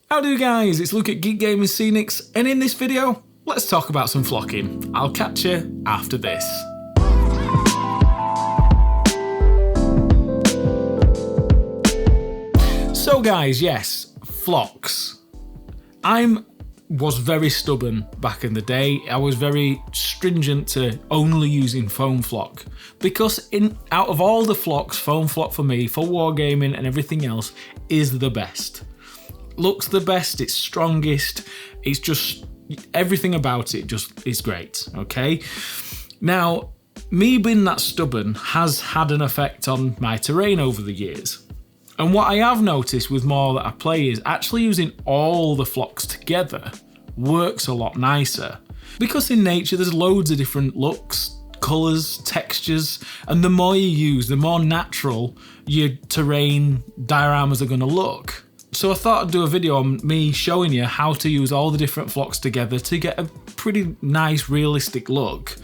Howdy guys, it's Luke at Geekgaming Scenics, and in this video, let's talk about some flocking. I'll catch you after this. So guys, yes, flocks. I was very stubborn back in the day. I was very stringent to only using foam flock because out of all the flocks, foam flock for me, for wargaming and everything else, is the best. Looks the best, it's strongest, it's just everything about it just is great, okay? Now, me being that stubborn has had an effect on my terrain over the years. And what I have noticed with more that I play is actually using all the flocks together works a lot nicer. Because in nature there's loads of different looks, colours, textures, and the more you use, the more natural your terrain dioramas are going to look. So I thought I'd do a video on me showing you how to use all the different flocks together to get a pretty nice realistic look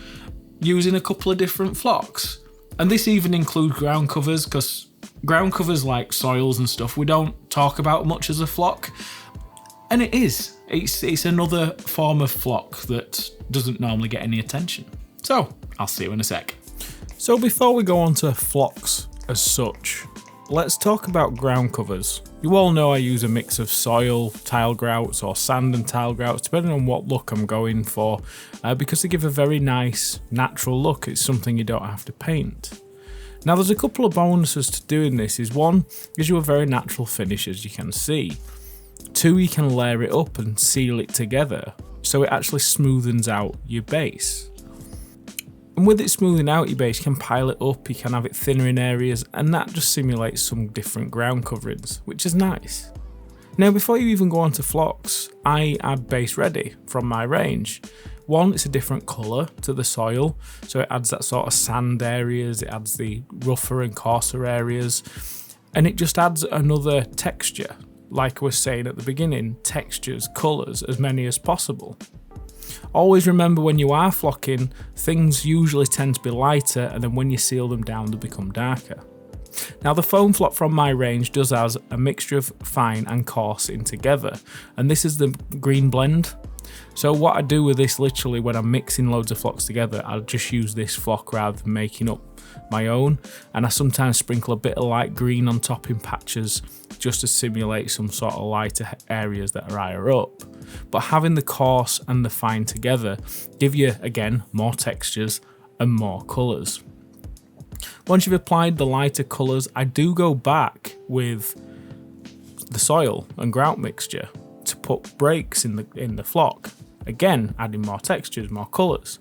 using a couple of different flocks. And this even includes ground covers, because ground covers like soils and stuff we don't talk about much as a flock. And it's another form of flock that doesn't normally get any attention. So I'll see you in a sec. So before we go on to flocks as such, let's talk about ground covers. You all know I use a mix of soil, tile grouts, or sand and tile grouts, depending on what look I'm going for, because they give a very nice, natural look. It's something you don't have to paint. Now there's a couple of bonuses to doing this. One, gives you a very natural finish, as you can see. 2, you can layer it up and seal it together, so it actually smoothens out your base. And with it smoothing out your base, you can pile it up, you can have it thinner in areas, and that just simulates some different ground coverings, which is nice. Now before you even go on to flocks, I add base ready from my range. 1, it's a different colour to the soil, so it adds that sort of sand areas, it adds the rougher and coarser areas, and it just adds another texture. Like I was saying at the beginning, textures, colours, as many as possible. Always remember when you are flocking, things usually tend to be lighter, and then when you seal them down they become darker. Now the foam flock from my range does has a mixture of fine and coarse in together, and this is the green blend. So what I do with this, literally when I'm mixing loads of flocks together, I'll just use this flock rather than making up my own, and I sometimes sprinkle a bit of light green on top in patches just to simulate some sort of lighter areas that are higher up. But having the coarse and the fine together give you, again, more textures and more colours. Once you've applied the lighter colours, I do go back with the soil and grout mixture to put breaks in the flock. Again, adding more textures, more colours.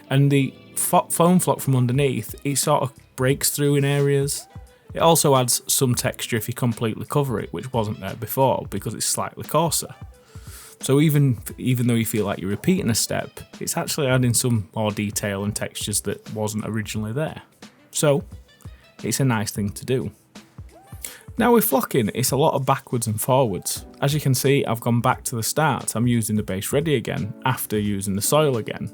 And the foam flock from underneath, it sort of breaks through in areas. It also adds some texture if you completely cover it, which wasn't there before because it's slightly coarser. So even though you feel like you're repeating a step, it's actually adding some more detail and textures that wasn't originally there. So it's a nice thing to do. Now with flocking, it's a lot of backwards and forwards. As you can see, I've gone back to the start. I'm using the base ready again after using the soil again.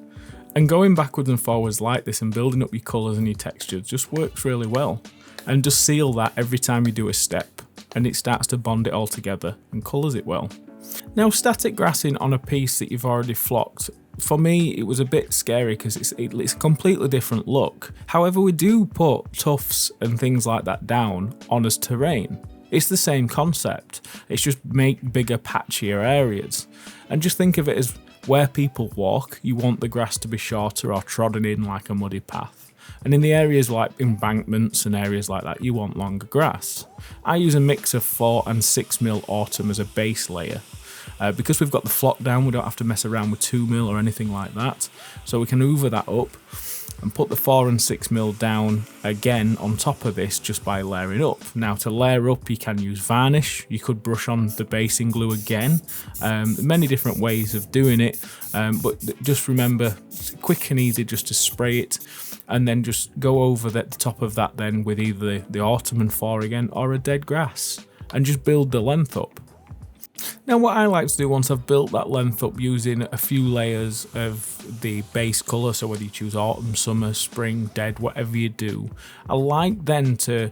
And going backwards and forwards like this and building up your colours and your textures just works really well. And just seal that every time you do a step, and it starts to bond it all together and colours it well. Now static grassing on a piece that you've already flocked, for me it was a bit scary because it's a completely different look. However, we do put tufts and things like that down on as terrain. It's the same concept, it's just make bigger patchier areas. And just think of it as where people walk, you want the grass to be shorter or trodden in like a muddy path. And in the areas like embankments and areas like that, you want longer grass. I use a mix of 4 and 6mm autumn as a base layer. Because we've got the flock down, we don't have to mess around with 2mm or anything like that. So we can hoover that up and put the 4 and 6mm down again on top of this just by layering up. Now to layer up, you can use varnish, you could brush on the basing glue again. Many different ways of doing it, but just remember, it's quick and easy just to spray it and then just go over the top of that then with either the autumn and 4 again or a dead grass and just build the length up. Now what I like to do once I've built that length up using a few layers of the base colour, so whether you choose autumn, summer, spring, dead, whatever you do, I like then to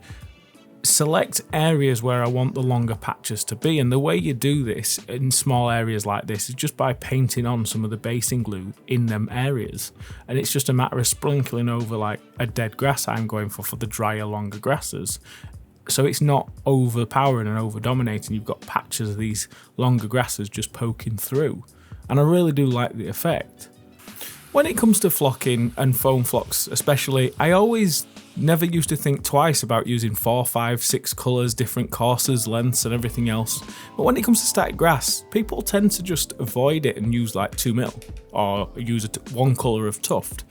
select areas where I want the longer patches to be, and the way you do this in small areas like this is just by painting on some of the basing glue in them areas, and it's just a matter of sprinkling over like a dead grass I'm going for the drier longer grasses, so it's not overpowering and over dominating. You've got patches of these longer grasses just poking through, and I really do like the effect. When it comes to flocking and foam flocks especially, I always never used to think twice about using 4, 5, 6 colours, different courses, lengths and everything else. But when it comes to static grass, people tend to just avoid it and use like 2mm or use one colour of tuft.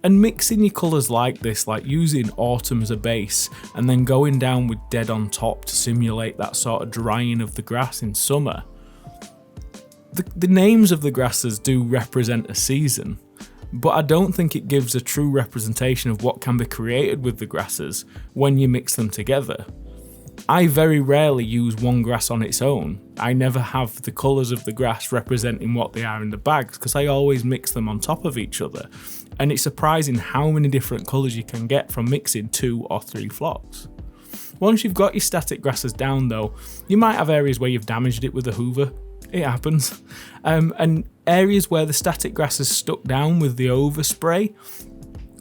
And mixing your colours like this, like using autumn as a base and then going down with dead on top to simulate that sort of drying of the grass in summer. The names of the grasses do represent a season, but I don't think it gives a true representation of what can be created with the grasses when you mix them together. I very rarely use one grass on its own. I never have the colours of the grass representing what they are in the bags because I always mix them on top of each other. And it's surprising how many different colours you can get from mixing 2 or 3 flocks. Once you've got your static grasses down though, you might have areas where you've damaged it with a hoover. It happens. And areas where the static grass is stuck down with the overspray.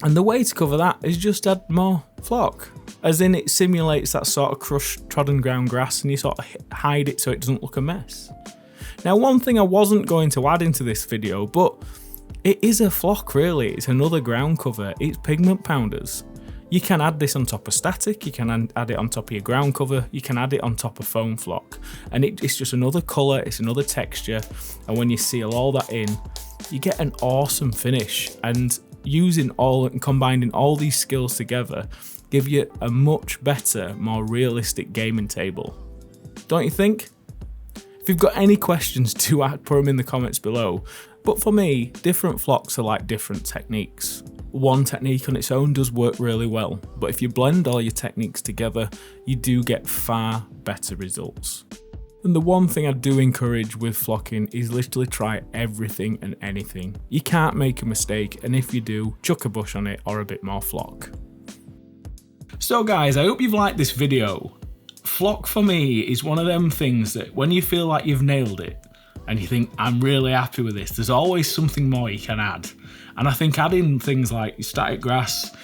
And the way to cover that is just add more flock. As in it simulates that sort of crushed trodden ground grass and you sort of hide it so it doesn't look a mess. Now one thing I wasn't going to add into this video, but it is a flock really, it's another ground cover, it's pigment pounders. You can add this on top of static, you can add it on top of your ground cover, you can add it on top of foam flock. And it's just another colour, it's another texture, and when you seal all that in, you get an awesome finish. And using all and combining all these skills together give you a much better, more realistic gaming table. Don't you think? If you've got any questions, do put them in the comments below. But for me, different flocks are like different techniques. One technique on its own does work really well, but if you blend all your techniques together, you do get far better results. And the one thing I do encourage with flocking is literally try everything and anything. You can't make a mistake, and if you do, chuck a bush on it or a bit more flock. So guys, I hope you've liked this video. Flock for me is one of them things that when you feel like you've nailed it, and you think, I'm really happy with this, there's always something more you can add. And I think adding things like static grass,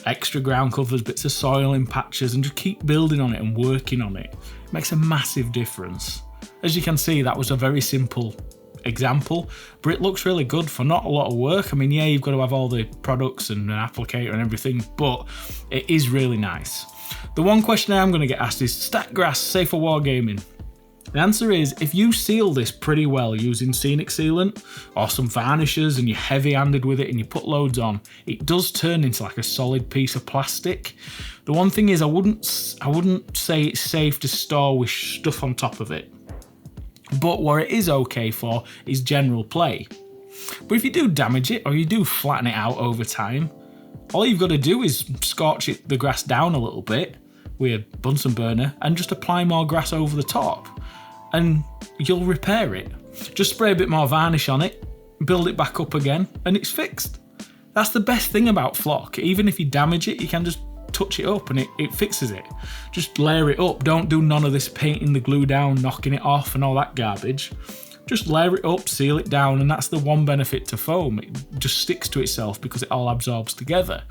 extra ground covers, bits of soil in patches, and just keep building on it and working on it makes a massive difference. As you can see, that was a very simple example, but it looks really good for not a lot of work. I mean, yeah, you've got to have all the products and an applicator and everything, but it is really nice. The one question I am going to get asked is, static grass safe for wargaming? The answer is, if you seal this pretty well using Scenic sealant or some varnishes and you're heavy-handed with it and you put loads on, it does turn into like a solid piece of plastic. The one thing is I wouldn't say it's safe to store with stuff on top of it. But what it is okay for is general play. But if you do damage it or you do flatten it out over time, all you've got to do is scorch the grass down a little bit with a Bunsen burner and just apply more grass over the top. And you'll repair it. Just spray a bit more varnish on it, build it back up again, and it's fixed. That's the best thing about flock. Even if you damage it, you can just touch it up and it fixes it. Just layer it up. Don't do none of this painting the glue down, knocking it off and all that garbage. Just layer it up, seal it down, and that's the one benefit to foam. It just sticks to itself because it all absorbs together.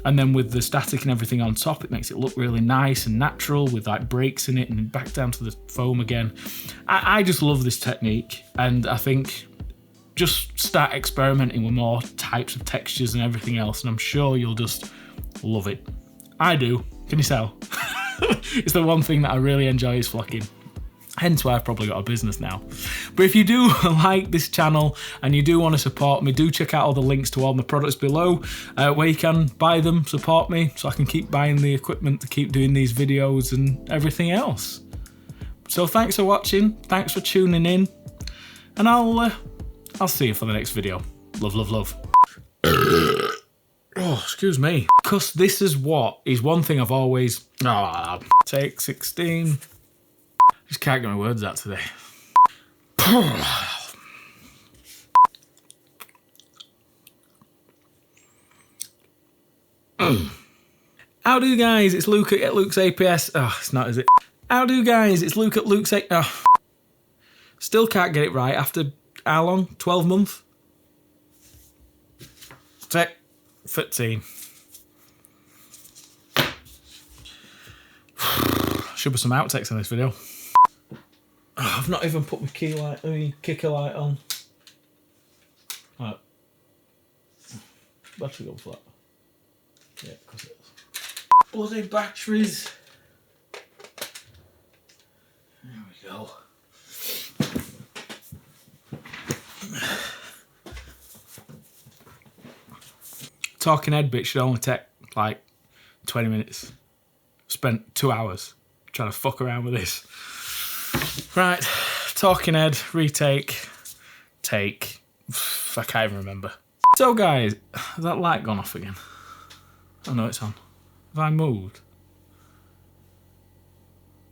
And then with the static and everything on top, it makes it look really nice and natural with like breaks in it and back down to the foam again. I just love this technique, and I think just start experimenting with more types of textures and everything else, and I'm sure you'll just love it. I do. Can you tell? It's the one thing that I really enjoy is flocking. Hence why I've probably got a business now. But if you do like this channel and you do want to support me, do check out all the links to all my products below where you can buy them, support me, so I can keep buying the equipment to keep doing these videos and everything else. So thanks for watching, thanks for tuning in, and I'll see you for the next video. Love, love, love. Oh, excuse me. Because this is one thing I've always... Take 16... Just can't get my words out today. How do guys? It's Luke at Luke's APS. Oh, it's not, is it? How do guys? It's Luke at Luke's APS. Oh. Still can't get it right after how long? 12 months? 13. Should be some outtakes in this video. Oh, I've not even put my kicker light on. Right. Battery gone flat. Yeah, because it is. Bloody batteries. There we go. Talking head bit should only take like 20 minutes. Spent 2 hours trying to fuck around with this. Right, talking head, retake, take. I can't even remember. So guys, has that light gone off again? Oh no, it's on. Have I moved?